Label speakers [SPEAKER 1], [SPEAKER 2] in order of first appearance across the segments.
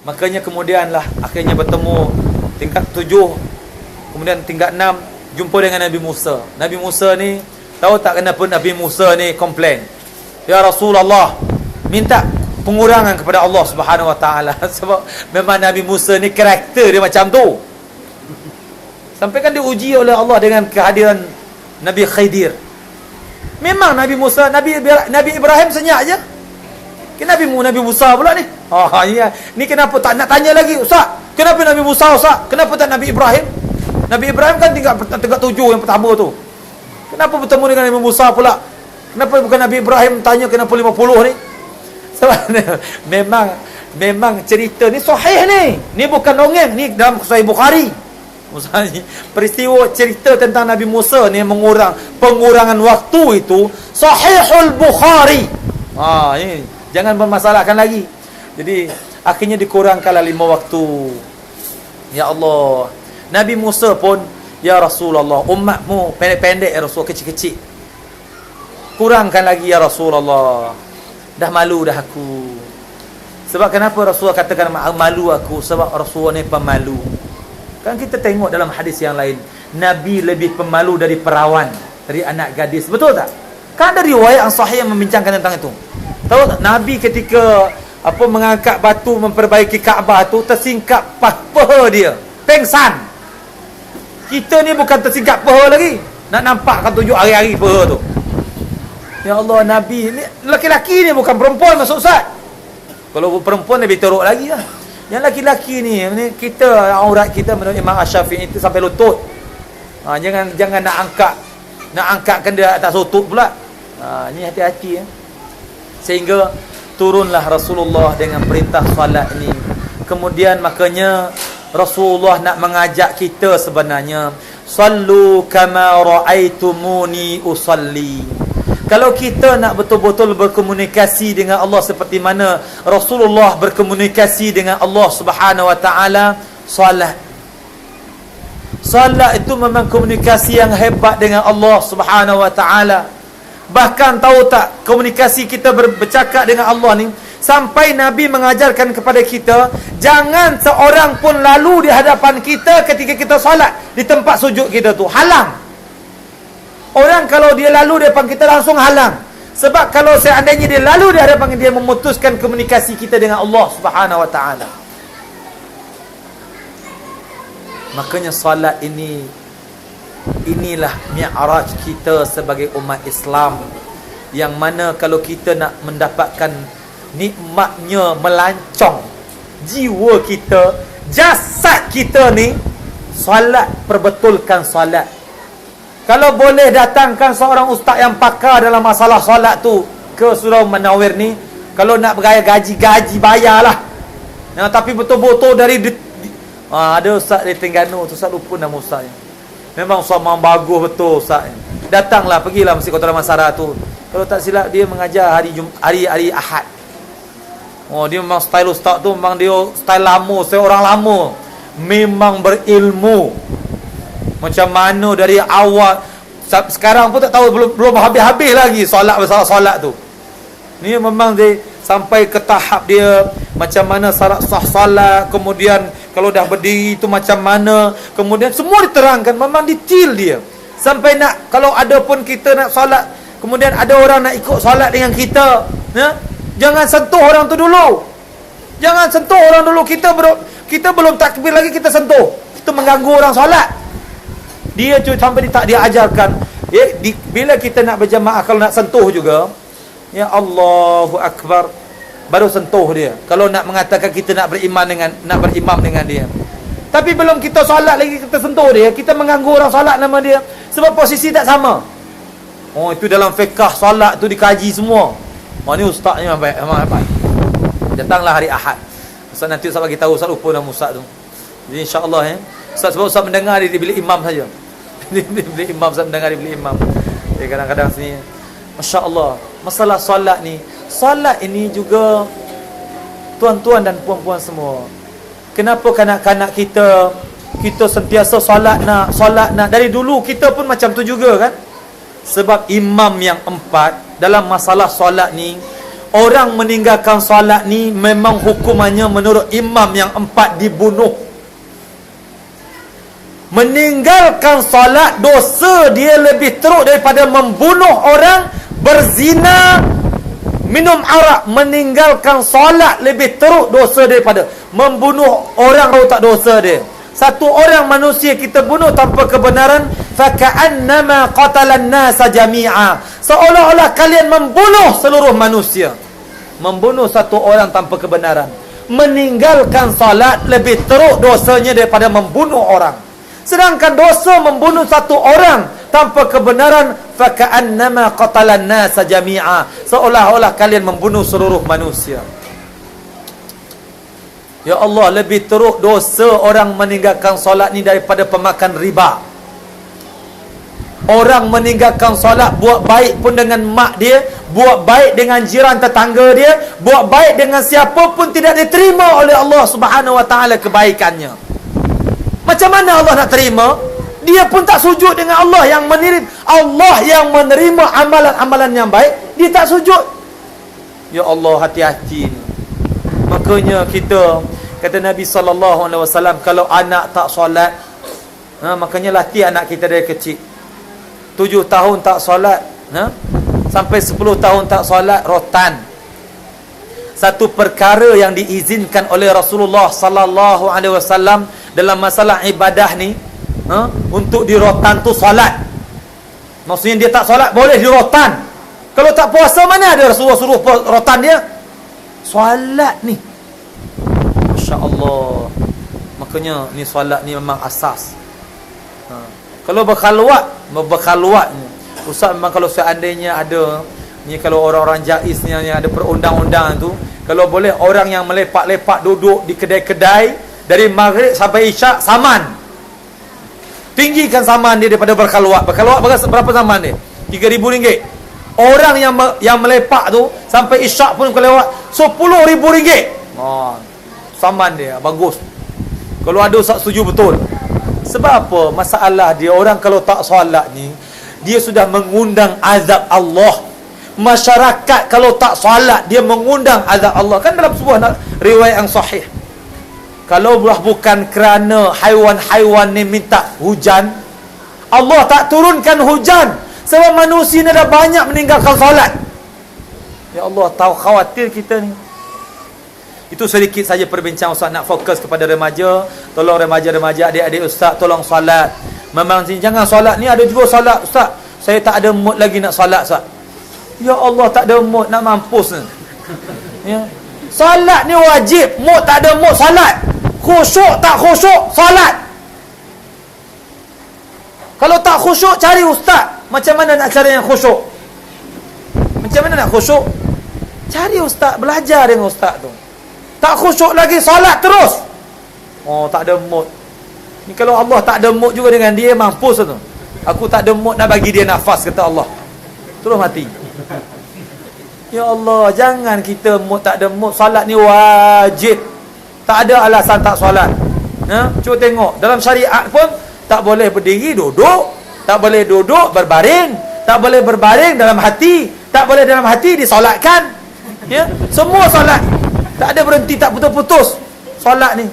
[SPEAKER 1] Makanya kemudianlah akhirnya bertemu tingkat 7, kemudian tingkat 6 jumpa dengan Nabi Musa. Nabi Musa ni tahu tak kenapa Nabi Musa ni komplain? Ya Rasulullah, minta pengurangan kepada Allah Subhanahu Wa Taala. Sebab memang Nabi Musa ni karakter dia macam tu. Sampai kan diuji oleh Allah dengan kehadiran Nabi Khidir. Memang Nabi Musa, Nabi Ibrahim senyap je. Kenapa Nabi Musa pula ni? Ya. Ni kenapa tak nak tanya lagi, Ustaz? Kenapa Nabi Musa, Ustaz? Kenapa tak Nabi Ibrahim? Nabi Ibrahim kan tingkat 7 yang pertama tu. Kenapa bertemu dengan Nabi Musa pula? Kenapa bukan Nabi Ibrahim tanya kenapa 50 ni? Sebab memang cerita ni sahih ni. Ni bukan dongeng, ni dalam Sahih Bukhari. Peristiwa cerita tentang Nabi Musa ni pengurangan waktu itu Sahihul Bukhari. Ini jangan bermasalahkan lagi. Jadi akhirnya dikurangkanlah 5 waktu. Ya Allah. Nabi Musa pun, ya Rasulullah, umatmu pendek-pendek ya Rasul, kecil-kecil. Kurangkan lagi ya Rasulullah. Dah malu dah aku. Sebab kenapa Rasulullah katakan malu aku? Sebab Rasulullah ni pemalu. Kan kita tengok dalam hadis yang lain, Nabi lebih pemalu dari perawan, dari anak gadis. Betul tak? Kan ada riwayat yang sahih yang membincangkan tentang itu. Tahu tak? Nabi ketika mengangkat batu memperbaiki Kaabah tu, tersingkap paha dia. Pengsan. Kita ni bukan tersingkap paha lagi. Nak nampakkan tunjuk hari-hari paha tu. Ya Allah, Nabi ni lelaki-lelaki ni, bukan perempuan masuk Ustaz. Kalau perempuan lebih teruk lagi lah. Yang lelaki-lelaki ni kita aurat kita menurut Imam Asy-Syafi'i itu sampai lutut. Jangan nak angkatkan dia atas lutut pula. Ni hati-hati ya. Sehingga turunlah Rasulullah dengan perintah solat ni. Kemudian makanya Rasulullah nak mengajak kita sebenarnya, sallu kama raaitumuni usalli. Kalau kita nak betul-betul berkomunikasi dengan Allah seperti mana Rasulullah berkomunikasi dengan Allah Subhanahu Wa Taala, solat. Solat itu memang komunikasi yang hebat dengan Allah Subhanahu Wa Taala. Bahkan tahu tak, komunikasi kita bercakap dengan Allah ni, sampai Nabi mengajarkan kepada kita, jangan seorang pun lalu di hadapan kita ketika kita solat di tempat sujud kita tu. Halang. Orang kalau dia lalu di hadapan kita langsung halang. Sebab kalau seandainya dia lalu di hadapan kita, dia memutuskan komunikasi kita dengan Allah Subhanahu Wa Taala. Makanya solat inilah mi'raj kita sebagai umat Islam, yang mana kalau kita nak mendapatkan nikmatnya melancong jiwa kita, jasad kita ni, solat, perbetulkan solat. Kalau boleh datangkan seorang ustaz yang pakar dalam masalah solat tu ke Surau Manawir ni, kalau nak bergaya gaji bayarlah. Tapi betul-betul dari ada ustaz di Terengganu tu, ustaz lupa nama ustaznya. Memang ustaz memang bagus betul ustaz. Datanglah, pergilah Masjid Kota Damansara tu. Kalau tak silap dia mengajar hari Ahad. Dia memang style ustaz tu memang dia style lama, seorang lama. Memang berilmu. Macam mana dari awal, sekarang pun tak tahu, belum habis-habis lagi masalah solat tu. Ni memang dia sampai ke tahap dia macam mana syarat sah solat, kemudian kalau dah berdiri tu macam mana, kemudian semua diterangkan, memang detail dia. Sampai nak, kalau ada pun kita nak solat, kemudian ada orang nak ikut solat dengan kita, jangan sentuh orang tu dulu. Jangan sentuh orang dulu. Kita belum takbir lagi kita sentuh. Kita mengganggu orang solat. Dia sampai tak dia ajarkan. Bila kita nak berjamaah, kalau nak sentuh juga, ya Allahu Akbar, baru sentuh dia. Kalau nak mengatakan kita nak berimam dengan dia. Tapi belum kita solat lagi kita sentuh dia, kita mengganggu orang solat nama dia. Sebab posisi tak sama. Itu dalam fiqh solat tu dikaji semua. Ni ustaznya memang hebat. Datanglah hari Ahad. Ustaz nanti Ustaz bagi tahu, Ustaz lupa nama ustaz tu. Jadi insya-Allah Ustaz, sebab Ustaz mendengar dia bilik imam saja. Bilik imam, Ustaz mendengar dia bilik imam. Dia kadang-kadang sini, masya-Allah, masalah solat ni. Solat ini juga tuan-tuan dan puan-puan semua. Kenapa kanak-kanak kita sentiasa solat nak. Dari dulu kita pun macam tu juga kan? Sebab imam yang 4 dalam masalah solat ni, orang meninggalkan solat ni memang hukumannya menurut imam yang 4 dibunuh. Meninggalkan solat, dosa dia lebih teruk daripada membunuh orang, berzina, minum arak. Meninggalkan solat lebih teruk dosa daripada membunuh orang kalau tak dosa dia. Satu orang manusia kita bunuh tanpa kebenaran, faka'annama qatalan nasa jami'a, seolah-olah kalian membunuh seluruh manusia. Membunuh satu orang tanpa kebenaran. Meninggalkan salat lebih teruk dosanya daripada membunuh orang. Sedangkan dosa membunuh satu orang tanpa kebenaran, faka'annama qatalan nasa jami'a, seolah-olah kalian membunuh seluruh manusia. Ya Allah, lebih teruk dosa orang meninggalkan solat ni daripada pemakan riba. Orang meninggalkan solat, buat baik pun dengan mak dia, buat baik dengan jiran tetangga dia, buat baik dengan siapa pun tidak diterima oleh Allah Subhanahu Wa Taala kebaikannya. Macam mana Allah nak terima? Dia pun tak sujud dengan Allah yang menerima, Allah yang menerima amalan-amalan yang baik, dia tak sujud. Ya Allah, hati-hati ni. Makanya kita, kata Nabi SAW, kalau anak tak solat, makanya latih anak kita dari kecil. 7 tahun tak solat, sampai 10 tahun tak solat, rotan. Satu perkara yang diizinkan oleh Rasulullah SAW dalam masalah ibadah ni, untuk dirotan tu solat. Maksudnya dia tak solat, boleh dirotan. Kalau tak puasa, mana ada Rasulullah suruh rotan dia? Solat ni, Masya Allah. Makanya ni solat ni memang asas. Kalau berkhalwat ni, Ustaz, memang kalau seandainya ada ni, kalau orang-orang jais ni yang ada perundang-undang tu, kalau boleh orang yang melepak-lepak duduk di kedai-kedai dari maghrib sampai isyak, saman. Tinggikan saman dia daripada berkhalwat. Berkhalwat berapa saman dia? RM3,000. Orang yang melepak tu sampai isyak pun kelewat, RM10,000. Saman dia bagus. Kalau ada Ustaz setuju betul. Sebab apa? Masalah dia, orang kalau tak solat ni, dia sudah mengundang azab Allah. Masyarakat kalau tak solat, dia mengundang azab Allah. Kan dalam sebuah riwayat yang sahih, kalau bukan kerana haiwan-haiwan ni minta hujan, Allah tak turunkan hujan. Sebab manusia ni dah banyak meninggalkan solat. Ya Allah, tahu khawatir kita ni. Itu sedikit saja perbincangan Ustaz, nak fokus kepada remaja. Tolong remaja-remaja, adik-adik Ustaz, tolong solat. Memang jangan solat ni, ada juga solat, Ustaz, saya tak ada mood lagi nak solat, Ustaz. Ya Allah, tak ada mood, nak mampus ni. Ya. Solat ni wajib. Mood tak ada mood, solat. Khusyuk tak khusyuk, solat. Kalau tak khusyuk, cari ustaz. Macam mana nak cari yang khusyuk? Macam mana nak khusyuk? Cari ustaz, belajar dengan ustaz tu. Tak khusyuk lagi, solat terus. Oh, tak ada mood. Ni kalau Allah tak ada mood juga dengan dia, mampus tu. Aku tak ada mood nak bagi dia nafas, kata Allah. Terus mati. Ya Allah, jangan kita mood tak ada mood. Solat ni wajib. Tak ada alasan tak solat. Cuba tengok, dalam syariat pun tak boleh berdiri duduk, tak boleh duduk berbaring, tak boleh berbaring dalam hati, tak boleh dalam hati disolatkan. Ya, semua solat. Tak ada berhenti, tak putus-putus solat ni.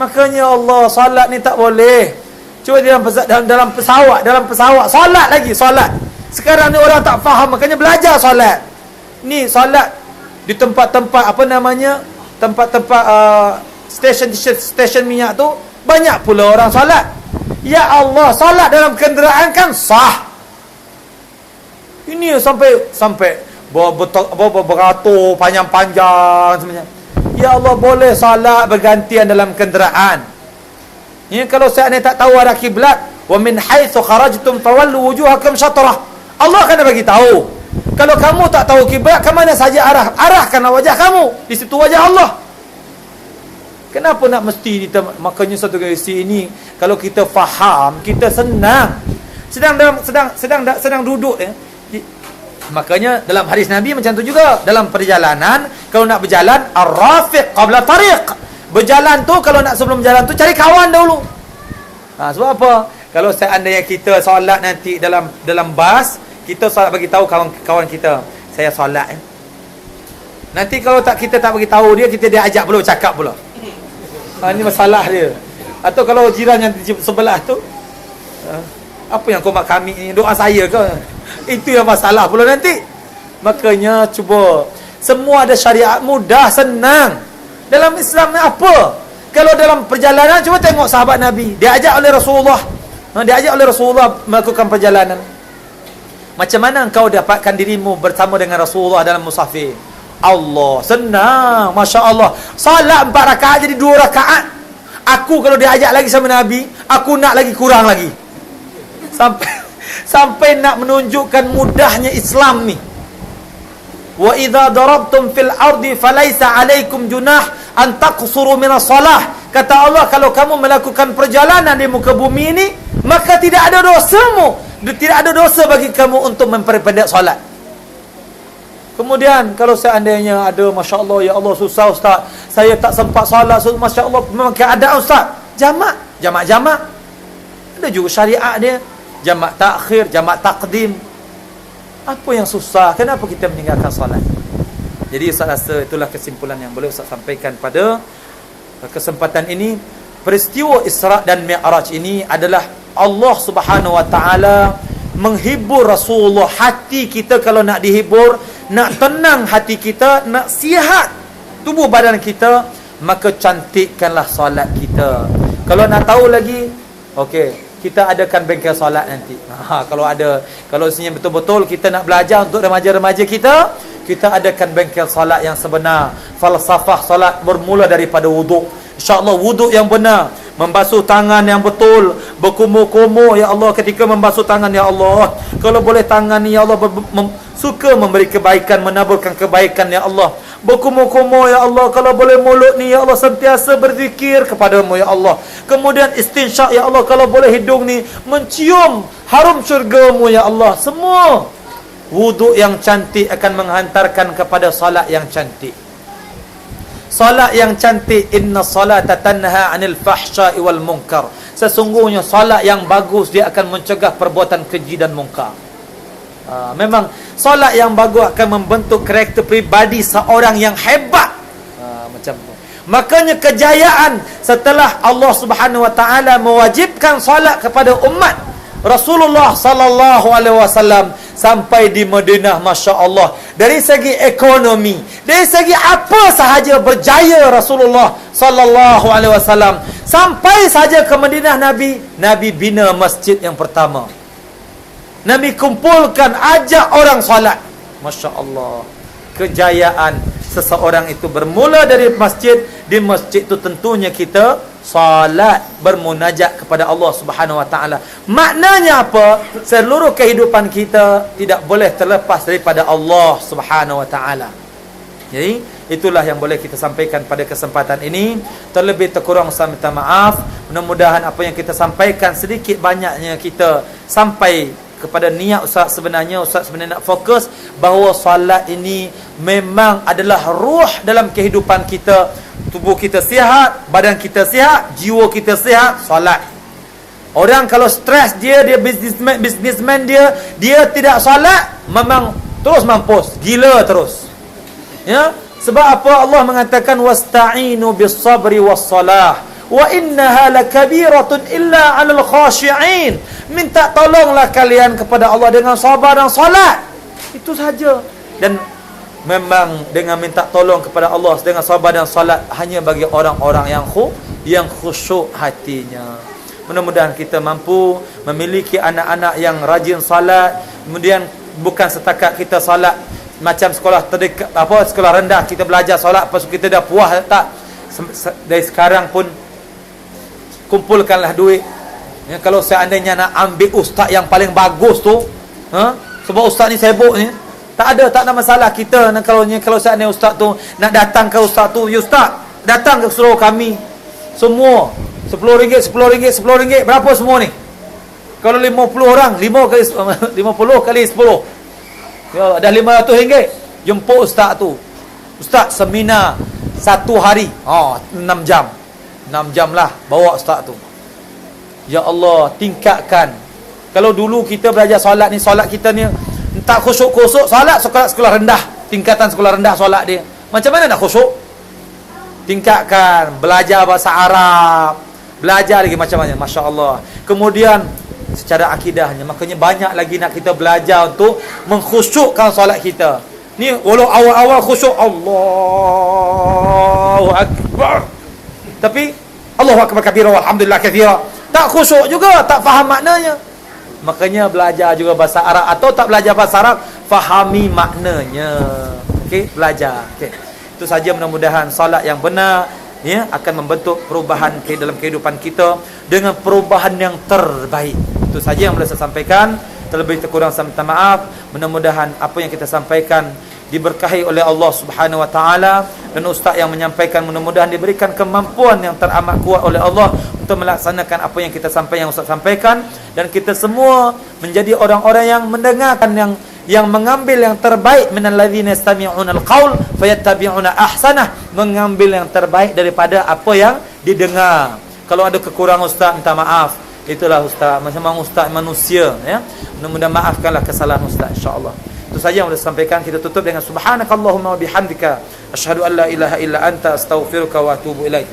[SPEAKER 1] Makanya Allah, solat ni tak boleh. Cuba dalam pesawat solat lagi, solat. Sekarang ni orang tak faham, makanya belajar solat. Ni solat di tempat-tempat apa namanya? Tempat-tempat stesen minyak tu banyak pula orang solat. Ya Allah, solat dalam kenderaan kan sah. Ini sampai beratur panjang-panjang sebenarnya. Ya Allah, boleh salat bergantian dalam kenderaan. Ini kalau seandainya tak tahu arah kiblat, wa min haitsu kharajtum fawallu wujuhakum syatrah. Allah akan bagi tahu. Kalau kamu tak tahu kiblat, ke mana saja arahkanlah wajah kamu. Di situ wajah Allah. Kenapa nak mesti makanya satu kali ini kalau kita faham, kita senang. Sedang duduk ya. Makanya dalam hadis Nabi macam tu juga. Dalam perjalanan, kalau nak berjalan, ar-rafiq qabla tariq. Berjalan tu, kalau nak sebelum berjalan tu, cari kawan dahulu. Sebab apa? Kalau seandainya kita solat nanti dalam bas, kita solat bagi tahu kawan kita, saya solat. Nanti kalau kita tak bagi tahu dia, kita dia ajak pula cakap pula. Ini masalah dia. Atau kalau jiran yang di sebelah tu, apa yang kau mak kami ni, doa saya ke? Itu yang masalah pula nanti. Makanya cuba, semua ada syariat mudah, senang. Dalam Islam ni apa? Kalau dalam perjalanan, cuba tengok sahabat Nabi, diajak oleh Rasulullah. Diajak oleh Rasulullah melakukan perjalanan. Macam mana engkau dapatkan dirimu bersama dengan Rasulullah dalam musafir? Allah, senang, Masya Allah. Salat 4 rakaat jadi 2 rakaat. Aku kalau diajak lagi sama Nabi, aku nak lagi kurang lagi. Sampai nak menunjukkan mudahnya Islam ni. Wa idza darabtum fil ardi falaysa alaikum junah an taqsuru minas salah. Kata Allah, kalau kamu melakukan perjalanan di muka bumi ini, maka tidak ada dosamu, tidak ada dosa bagi kamu untuk memperpendek solat. Kemudian kalau seandainya ada, Masya Allah, ya Allah susah Ustaz, saya tak sempat solat, Masya Allah, memang keadaan Ustaz, jamak. Ada juga syariat dia, jamak takhir, jamak takdim. Apa yang susah? Kenapa kita meninggalkan solat? Jadi Ustaz rasa itulah kesimpulan yang boleh Ustaz sampaikan pada kesempatan ini. Peristiwa Isra' dan Mi'raj ini adalah Allah Subhanahu Wa Ta'ala menghibur Rasulullah. Hati kita kalau nak dihibur, nak tenang hati kita, nak sihat tubuh badan kita, maka cantikkanlah solat kita. Kalau nak tahu lagi, okey, kita adakan bengkel solat nanti. Kalau sebenarnya betul-betul kita nak belajar untuk remaja-remaja kita adakan bengkel solat yang sebenar. Falsafah solat bermula daripada wuduk. InsyaAllah wuduk yang benar, membasuh tangan yang betul, berkumur-kumur ya Allah ketika membasuh tangan ya Allah. Kalau boleh tangan ni ya Allah suka memberi kebaikan, menaburkan kebaikan ya Allah. Berkumur-kumur ya Allah. Kalau boleh mulut ni ya Allah sentiasa berzikir kepadamu ya Allah. Kemudian istinsyak ya Allah. Kalau boleh hidung ni mencium harum syurgamu ya Allah. Semua wuduk yang cantik akan menghantarkan kepada salat yang cantik. Salat yang cantik, inna salata tanha 'anil fahsya'i wal munkar. Sesungguhnya salat yang bagus dia akan mencegah perbuatan keji dan munkar. Memang solat yang bagus akan membentuk karakter pribadi seorang yang hebat. Macam tu. Makanya kejayaan setelah Allah Subhanahu Wa Ta'ala mewajibkan solat kepada umat Rasulullah sallallahu alaihi wasallam sampai di Madinah, Masya Allah, dari segi ekonomi, dari segi apa sahaja berjaya Rasulullah sallallahu alaihi wasallam. Sampai saja ke Madinah, Nabi bina masjid yang pertama. Nabi kumpulkan, ajak orang salat. Masya Allah. Kejayaan seseorang itu bermula dari masjid. Di masjid itu tentunya kita salat, bermunajat kepada Allah Subhanahu Wa Ta'ala. Maknanya apa? Seluruh kehidupan kita tidak boleh terlepas daripada Allah Subhanahu Wa Ta'ala. Jadi itulah yang boleh kita sampaikan pada kesempatan ini. Terlebih terkurang saya minta maaf. Mudah-mudahan apa yang kita sampaikan sedikit banyaknya kita sampai kepada niat Ustaz. Sebenarnya nak fokus bahawa solat ini memang adalah ruh dalam kehidupan kita. Tubuh kita sihat, badan kita sihat, jiwa kita sihat, solat. Orang kalau stres dia businessman dia tidak solat, memang terus mampus, gila terus. Ya, sebab apa Allah mengatakan wasta'inu bis sabri was salah wa innaha lakabiratun illa 'alal khashi'in. Minta tolonglah kalian kepada Allah dengan sabar dan solat. Itu saja. Dan memang dengan minta tolong kepada Allah dengan sabar dan solat hanya bagi orang-orang yang khusyuk hatinya. Mudah-mudahan kita mampu memiliki anak-anak yang rajin solat. Kemudian bukan setakat kita solat macam sekolah terdekat, sekolah rendah kita belajar solat lepas kita dah puas, tak. Dari sekarang pun kumpulkanlah duit. Ya, kalau seandainya nak ambil ustaz yang paling bagus tu, sebab ustaz ni sibuk ni, tak ada masalah kita. Kalau seandainya ustaz tu nak datang ke ustaz tu, ya ustaz, datang ke suruh kami semua RM10, berapa semua ni? Kalau 50 orang, 50 kali 10. Ya, dah RM500. Jemput ustaz tu. Ustaz seminar 1 hari. 6 jam. 6 jam lah bawa ustaz tu. Ya Allah, tingkatkan. Kalau dulu kita belajar solat kita ni tak khusyuk-khusyuk, solat sekolah rendah, tingkatan sekolah rendah solat dia. Macam mana nak khusyuk? Tingkatkan, belajar bahasa Arab, belajar lagi macam mana, Masya Allah. Kemudian secara akidahnya, makanya banyak lagi nak kita belajar untuk mengkhusyukkan solat kita. Ni walau awal-awal khusyuk, Allahu Akbar, tapi Allahu Akbar kabira walhamdulillah katsira, tak khusyuk juga, tak faham maknanya. Makanya belajar juga bahasa Arab, atau tak belajar bahasa Arab, fahami maknanya. Okey, belajar. Okey. Itu saja, mudah-mudahan solat yang benar ya akan membentuk perubahan dalam kehidupan kita dengan perubahan yang terbaik. Itu saja yang boleh saya sampaikan. Terlebih terkurang saya minta maaf. Mudah-mudahan apa yang kita sampaikan diberkahi oleh Allah Subhanahu wa taala, dan ustaz yang menyampaikan mudah-mudahan diberikan kemampuan yang teramat kuat oleh Allah untuk melaksanakan apa yang kita yang ustaz sampaikan, dan kita semua menjadi orang-orang yang mendengarkan yang mengambil yang terbaik minalladzina yastami'una alqaul fayattabi'una ahsanah, mengambil yang terbaik daripada apa yang didengar. Kalau ada kekurangan ustaz minta maaf. Itulah ustaz, macam ustaz manusia ya. Mudah-mudahan maafkanlah kesalahan ustaz insyaallah. Itu saja yang boleh sampaikan. Kita tutup dengan subhanakallahumma wa bihamdika asyhadu an la ilaha illa anta astaghfiruka wa atubu ilaik.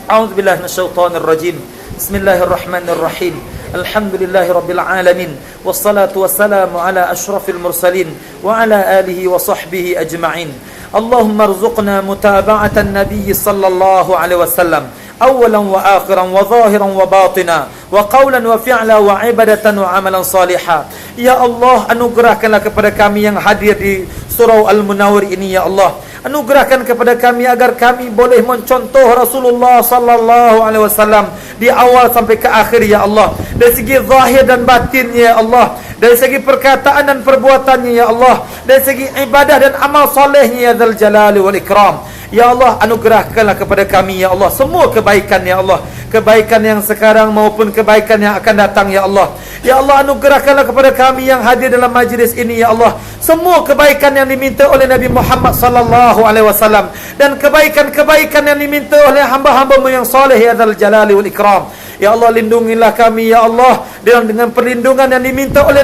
[SPEAKER 1] A'udzu billahi minasyaitonir rajim. Bismillahirrahmanirrahim. Alhamdulillahirabbil alamin. Wassalatu wassalamu ala asyrafil mursalin wa ala alihi wa sahbihi ajma'in. Allahumma arzuqna mutaba'atan nabiy sallallahu alaihi wasallam awalan wa akhiran wa zahiran wa batina wa qawlan wa fi'la wa ibadatan wa amalan salihah. Ya Allah, anugerahkanlah kepada kami yang hadir di surau Al-Munawwir ini ya Allah. Anugerahkan kepada kami agar kami boleh mencontoh Rasulullah sallallahu alaihi wasallam di awal sampai ke akhir ya Allah. Dari segi zahir dan batin ya Allah, dari segi perkataan dan perbuatannya ya Allah, dari segi ibadah dan amal solehnya ya Dzal Jalali wal Ikram. Ya Allah, anugerahkanlah kepada kami ya Allah semua kebaikan ya Allah, kebaikan yang sekarang maupun kebaikan yang akan datang ya Allah. Ya Allah, anugerahkanlah kepada kami yang hadir dalam majlis ini ya Allah semua kebaikan yang diminta oleh Nabi Muhammad sallallahu alaihi wasallam, dan kebaikan-kebaikan yang diminta oleh hamba-hamba-Mu yang soleh ya Dzal Jalali wal Ikram. Ya Allah, lindungilah kami ya Allah dengan perlindungan yang diminta oleh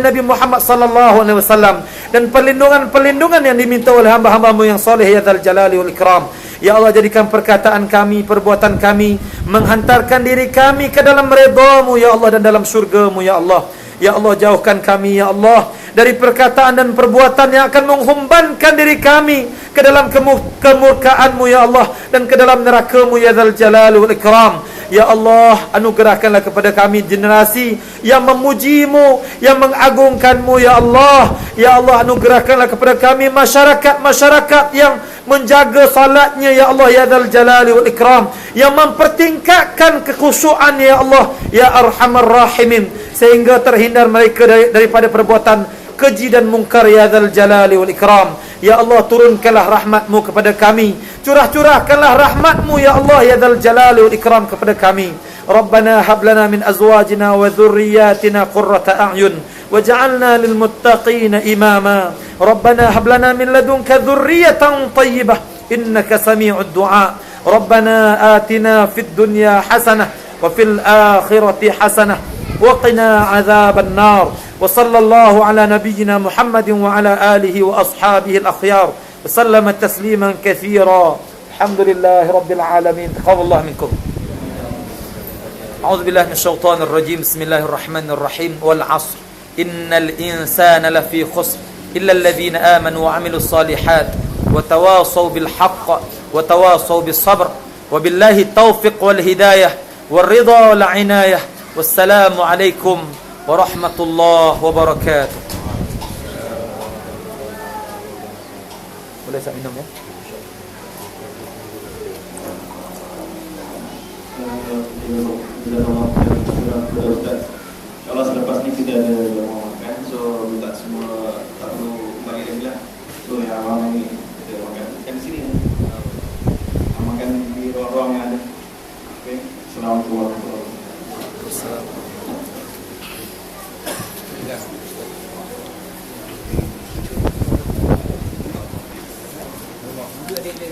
[SPEAKER 1] Nabi Muhammad sallallahu alaihi wasallam, dan perlindungan yang diminta oleh hamba-hamba-Mu yang soleh ya Dzal Jalali wal Ikram. Ya Allah, jadikan perkataan kami, perbuatan kami menghantarkan diri kami ke dalam redha-Mu ya Allah dan dalam syurga-Mu ya Allah. Ya Allah, jauhkan kami ya Allah dari perkataan dan perbuatan yang akan menghumbankan diri kami ke dalam kemurkaan-Mu ya Allah dan ke dalam neraka-Mu ya Dzal Jalali wal Ikram. Ya Allah, anugerahkanlah kepada kami generasi yang memuji-Mu, yang mengagungkan-Mu ya Allah. Ya Allah, anugerahkanlah kepada kami masyarakat yang menjaga salatnya ya Allah ya Dzal Jalali wal Ikram, yang mempertingkatkan kekhusyuan ya Allah ya Arhamar Rahimin, sehingga terhindar mereka daripada perbuatan keji dan mungkar ya Dzal Jalali wal Ikram. Ya Allah, turunkanlah rahmat-Mu kepada kami, curahkanlah rahmat-Mu ya Allah ya Dzal Jalali wal Ikram kepada kami. Rabbana hab lana min azwajina wa dhurriyyatina qurrata a'yun waj'alna lil muttaqina imama. Rabbana hab lana min ladunka dhurriyyatan thayyibah innaka sami'ud du'a. Rabbana atina fid dunya hasanah wa fil akhirati hasanah wa qina 'adzaban nar. Wa sallallahu ala nabiyyina Muhammadin wa ala alihi wa ashabihi al-akhyar wa sallama tasliman katsira. Alhamdulillahi rabbil alamin. Taqabbalallahu minkum. A'udzu billahi minasyaitonir rajim. Bismillahirrahmanirrahim. Wal 'ashr. Innal insana lafi khusr illa alladhina amanu wa 'amilus solihat wa tawasaw bil haqq wa tawasaw bis sabr wa billahi taufiq wal hidayah wal ridha wal 'inayah. Wassalamu alaikum warahmatullahi wabarakatuh. Boleh saya minum ya?
[SPEAKER 2] Insya-Allah selepas ini kita ada mau makan, so minta semua tak perlu bagi lagi lah. So yang awam ini kita makan di sini ya. Makan di ruang-ruang yang ada. Oke, assalamualaikum warahmatullahi wabarakatuh.